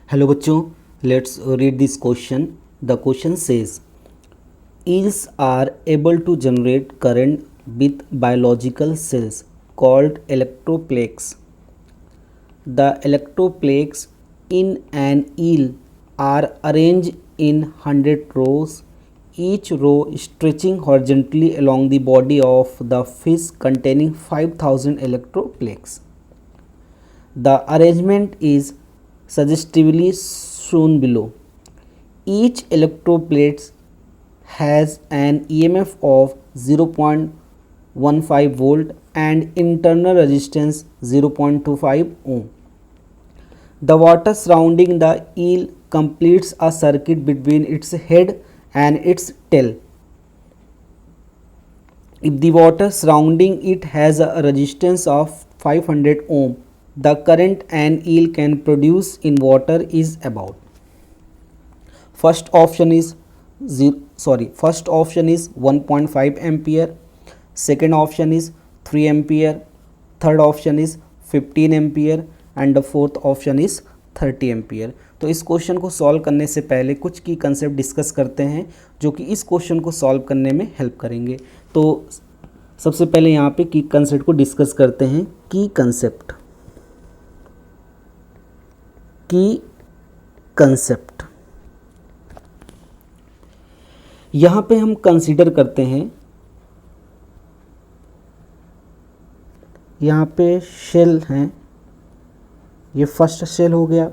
Hello बच्चों, let's read this question. The question says eels are able to generate current with biological cells called electroplaques. The electroplaques in an eel are arranged in 100 rows, each row stretching horizontally along the body of the fish containing 5000 electroplaques. The arrangement is suggestively shown below. Each electroplate has an EMF of 0.15 volt and internal resistance 0.25 ohm. The water surrounding the eel completes a circuit between its head and its tail. If the water surrounding it has a resistance of 500 ohm, the current an eel can produce in water is about. First option is 1.5 ampere, second option is 3 ampere, third option is 15 ampere and the fourth option is 30 ampere. तो इस question को solve करने से पहले कुछ की concept discuss करते हैं जो कि इस क्वेश्चन को सॉल्व करने में हेल्प करेंगे. तो सबसे पहले यहाँ पे की कंसेप्ट को डिस्कस करते हैं. की कंसेप्ट यहाँ पे हम कंसीडर करते हैं. यहाँ पे शेल हैं, ये फर्स्ट सेल हो गया,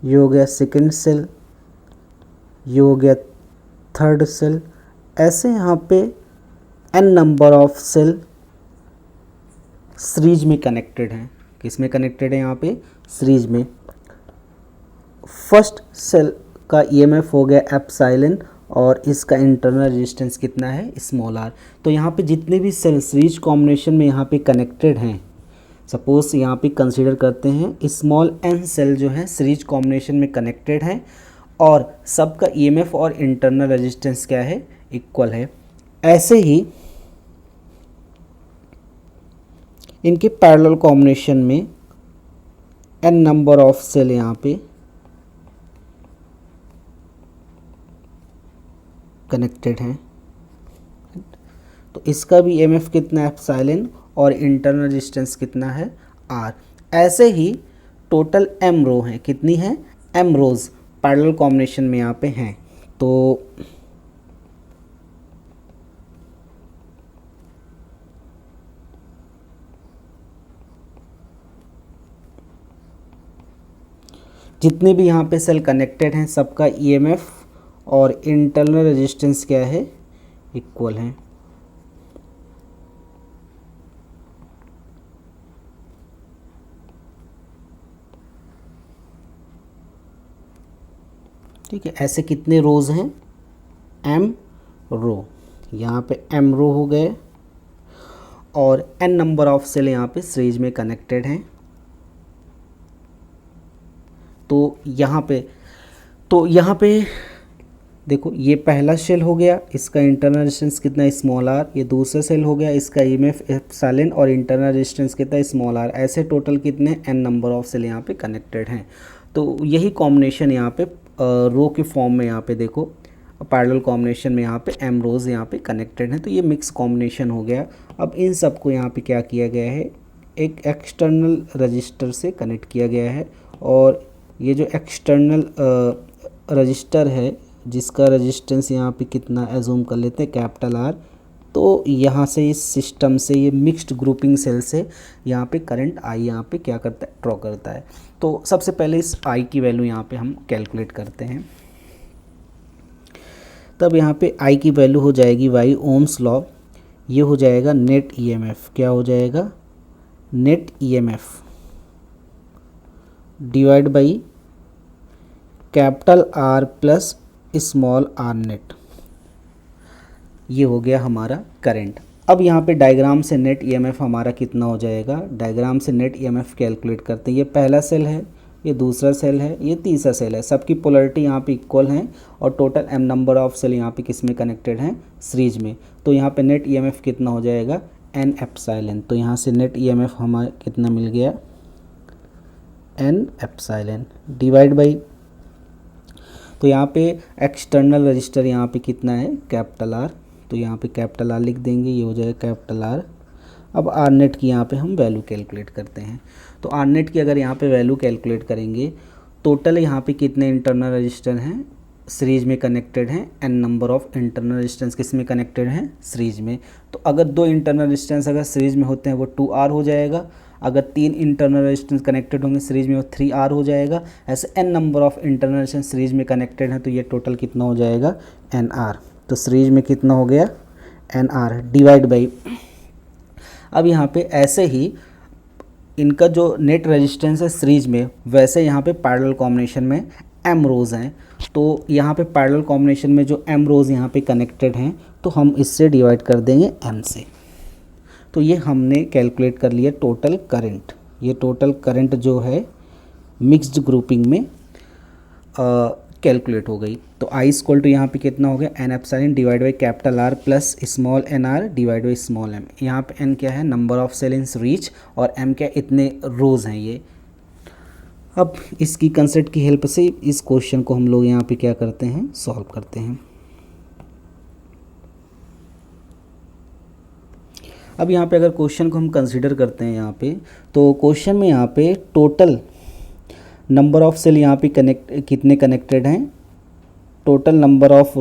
ये हो गया सेकंड सेल, ये हो गया थर्ड सेल. ऐसे यहाँ पे n number of cell series में कनेक्टेड हैं. किस में कनेक्टेड है? यहाँ पे सीरीज में. फर्स्ट सेल का ईएमएफ हो गया एप्सिलॉन और इसका इंटरनल रेजिस्टेंस कितना है? Small r. तो यहाँ पे जितने भी सेल सीरीज कॉम्बिनेशन में यहाँ पे कनेक्टेड हैं, सपोज यहाँ पे कंसीडर करते हैं स्मॉल n सेल जो है सीरीज कॉम्बिनेशन में कनेक्टेड हैं और सबका ईएमएफ और इंटरनल रेजिस्टेंस क्या है? इक्वल है. ऐसे ही इनके पैरेलल कॉम्बिनेशन में n नंबर ऑफ सेल यहाँ पे कनेक्टेड हैं. तो इसका भी ईएमएफ कितना है? एप्सिलॉन और इंटरनल रेजिस्टेंस कितना है? आर. ऐसे ही टोटल m रो हैं. कितनी है? m रोज पैरेलल कॉम्बिनेशन में यहाँ पे हैं. तो जितने भी यहाँ पे सेल कनेक्टेड हैं सबका ईएमएफ और इंटरनल रेजिस्टेंस क्या है? इक्वल है. ठीक है. ऐसे कितने रोज हैं? m रो. यहाँ पे m रो हो गए और n नंबर ऑफ सेल यहाँ पे सीरीज में कनेक्टेड हैं. तो यहाँ पे देखो, ये पहला सेल हो गया, इसका इंटरनल रेजिस्टेंस कितना? Small r. ये दूसरा सेल हो गया, इसका ईएमएफ एप्सिलॉन और इंटरनल रेजिस्टेंस कितना? Small r. ऐसे टोटल कितने? n नंबर ऑफ सेल यहाँ पे कनेक्टेड हैं. तो यही कॉम्बिनेशन यहाँ पे रो के फॉर्म में यहाँ पे देखो, पैरेलल कॉम्बिनेशन में यहाँ पे m रोज यहाँ पे कनेक्टेड हैं. तो ये मिक्स कॉम्बिनेशन हो गया. अब इन सब को यहाँ पे क्या किया गया है? एक एक्सटर्नल रजिस्टर से कनेक्ट किया गया है और ये जो एक्सटर्नल रजिस्टर है जिसका रेजिस्टेंस यहाँ पे कितना एज्यूम कर लेते हैं? Capital R. तो यहाँ से इस सिस्टम से ये मिक्स्ड ग्रुपिंग सेल से यहाँ पे करंट आई यहाँ पे क्या करता है? ड्रॉ करता है. तो सबसे पहले इस आई की वैल्यू यहाँ पे हम कैलकुलेट करते हैं. तब यहाँ पे आई की वैल्यू हो जाएगी वाई ओम्स लॉ. ये हो जाएगा नेट ईएमएफ. क्या हो जाएगा? Net EMF divide by capital R plus small r net. ये हो गया हमारा करंट. अब यहाँ पे डायग्राम से नेट ईएमएफ हमारा कितना हो जाएगा? डायग्राम से नेट ईएमएफ कैलकुलेट करते हैं. ये पहला सेल है, ये दूसरा सेल है, ये तीसरा सेल है. सबकी पोलरिटी यहाँ पे इक्वल हैं और total m number of cell यहाँ पे किस में कनेक्टेड हैं? सीरीज में. तो यहाँ पे नेट ईएमएफ कितना हो जाएगा? n epsilon. तो यहाँ से नेट ईएमएफ हमारा कितना मिल गया? एन एप्सिलॉन डिवाइड बाई, तो यहाँ पे एक्सटर्नल रजिस्टर यहाँ पे कितना है कैपिटल आर, तो यहाँ पे कैपिटल आर लिख देंगे, ये हो जाएगा कैपिटल आर। अब आर नेट की यहाँ पे हम वैल्यू कैलकुलेट करते हैं। तो आर नेट की अगर यहाँ पे वैल्यू कैलकुलेट करेंगे, टोटल यहाँ पे कितने इंटरनल रजिस्टर हैं सीरीज में कनेक्टेड हैं, N number of internal resistance किस में कनेक्टेड हैं सीरीज में। तो अगर 2 इंटरनल रेजिस्टेंस अगर सीरीज में होते हैं वो 2R हो जाएगा, अगर 3 इंटरनल रेजिस्टेंस कनेक्टेड होंगे सीरीज में वो 3R हो जाएगा। ऐसे N number of internal resistance series में कनेक्टेड हैं तो ये टोटल कितना हो जाएगा NR। तो सीरीज में कितना हो गया NR डिवाइड बाई, अब यहाँ पे ऐसे ही इनका जो नेट रेजिस्टेंस है सीरीज में, वैसे यहाँ पे पैरेलल कॉम्बिनेशन में M रोज़ हैं। तो यहाँ पे पैरेलल कॉम्बिनेशन में जो M रोज़ यहाँ पे कनेक्टेड हैं तो हम इससे डिवाइड कर देंगे M से। तो ये हमने कैलकुलेट कर लिया टोटल करंट। ये टोटल करंट जो है मिक्स्ड ग्रुपिंग में कैलकुलेट हो गई। तो I इक्वल टू यहाँ पे कितना हो गया N epsilon divide by capital R plus small NR divide by small m। यहाँ पे n क्या है number of cell in each और m क्या इतने रोज़ हैं ये। अब इसकी कंसेप्ट की हेल्प से इस क्वेश्चन को हम लोग यहाँ पे क्या करते हैं सॉल्व करते हैं। अब यहाँ पे अगर क्वेश्चन को हम कंसीडर करते हैं यहाँ पे, तो क्वेश्चन में यहाँ पे टोटल नंबर ऑफ सेल यहाँ पे कितने कनेक्टेड हैं, टोटल नंबर ऑफ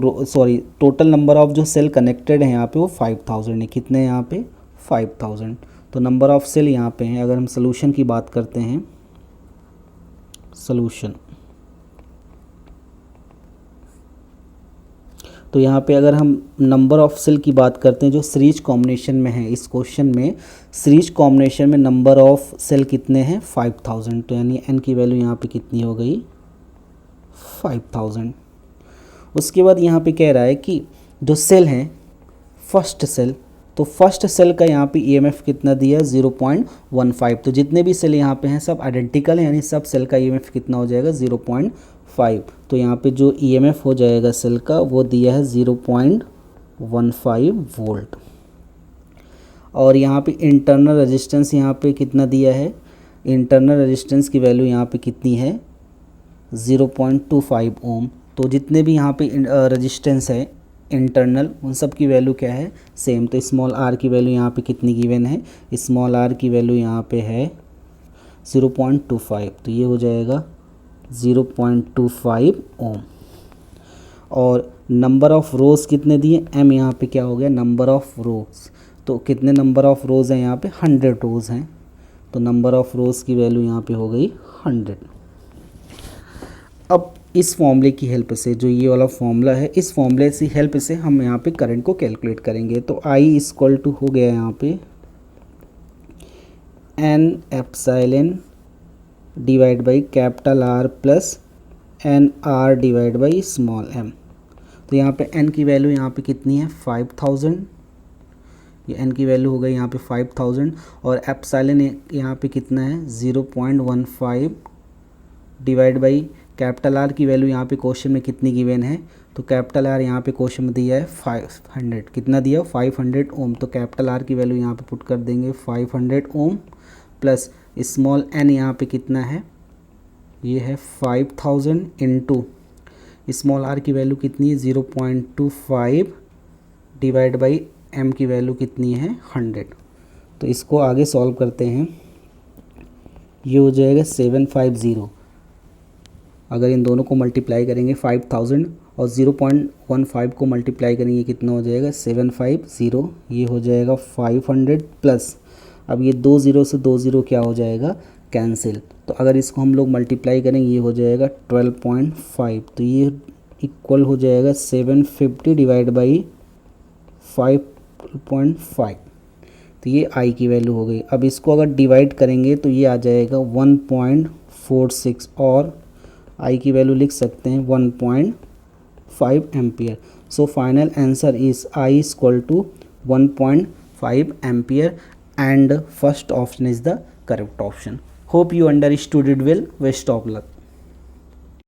जो सेल कनेक्टेड हैं यहाँ पे वो 5000 है। कितने हैं यहाँ पे 5000। तो नंबर ऑफ सेल यहाँ पे हैं। अगर हम सोल्यूशन की बात करते हैं, सोल्यूशन, तो यहाँ पे अगर हम नंबर ऑफ सेल की बात करते हैं जो सीरीज कॉम्बिनेशन में है, इस क्वेश्चन में सीरीज कॉम्बिनेशन में नंबर ऑफ सेल कितने हैं 5000। तो यानी n की वैल्यू यहाँ पे कितनी हो गई 5000। उसके बाद यहाँ पे कह रहा है कि जो सेल हैं फर्स्ट सेल, तो फर्स्ट सेल का यहाँ पे EMF कितना दिया 0.15। तो जितने भी सेल यहाँ पे हैं सब आइडेंटिकल हैं, यानी सब सेल का EMF कितना हो जाएगा 0.5। तो यहाँ पे जो EMF हो जाएगा सेल का वो दिया है 0.15 वोल्ट। और यहाँ पे इंटरनल रेजिस्टेंस यहाँ पे कितना दिया है, इंटरनल रेजिस्टेंस की वैल्यू यहाँ पे कितनी है 0.25 ओम। तो जितने भी यहाँ पे रेजिस्टेंस है इंटरनल उन सब की वैल्यू क्या है सेम। तो स्मॉल r की वैल्यू यहाँ पे कितनी गिवन है, स्मॉल r की वैल्यू यहाँ पे है 0.25। तो ये हो जाएगा 0.25 ओम। और नंबर ऑफ़ रोज़ कितने दिए m, यहाँ पे क्या हो गया नंबर ऑफ़ रोज़। तो कितने नंबर ऑफ़ रोज़ हैं यहाँ पे 100 रोज़ हैं। तो नंबर ऑफ़ रोज़ की वैल्यू यहाँ पे हो गई 100। अब इस फॉर्मूले की हेल्प से, जो ये वाला फॉर्मूला है, इस फॉर्मूले से हेल्प से हम यहाँ पे करंट को कैलकुलेट करेंगे। तो I इक्वल टू हो गया यहाँ पे N epsilon divide by capital R plus NR divide by small m। तो यहाँ पे n की वैल्यू यहाँ पे कितनी है 5000, ये n की वैल्यू हो गई यहाँ पे 5000। और एप्सिलॉन यहाँ पे कितना है 0.15 डिवाइड बाई कैपिटल R की वैल्यू यहाँ पे क्वेश्चन में कितनी गिवन है, तो कैपिटल R यहाँ पे क्वेश्चन में दिया है 500। कितना दिया 500 ओम। तो कैपिटल R की वैल्यू यहाँ पे पुट कर देंगे 500 ओम प्लस स्मॉल n यहाँ पे कितना है, ये है 5000 इंटू स्मॉल r की वैल्यू कितनी है 0.25 डिवाइड बाई m की वैल्यू कितनी है 100। तो इसको आगे सॉल्व करते हैं, ये हो जाएगा 750। अगर इन दोनों को मल्टीप्लाई करेंगे 5000 और 0.15 को मल्टीप्लाई करेंगे कितना हो जाएगा 750, ये हो जाएगा 500 प्लस, अब ये 2 0 से 2 0 क्या हो जाएगा कैंसिल। तो अगर इसको हम लोग मल्टीप्लाई करेंगे ये हो जाएगा 12.5। तो ये इक्वल हो जाएगा 750 डिवाइड बाई 5.5। तो ये I की वैल्यू हो गई। अब इसको अगर डिवाइड करेंगे तो ये आ जाएगा 1.46 और I की वैल्यू लिख सकते हैं 1.5 ampere. So final answer is I equal to 1.5 ampere and first option is the correct option. Hope you understood it well. Best of luck.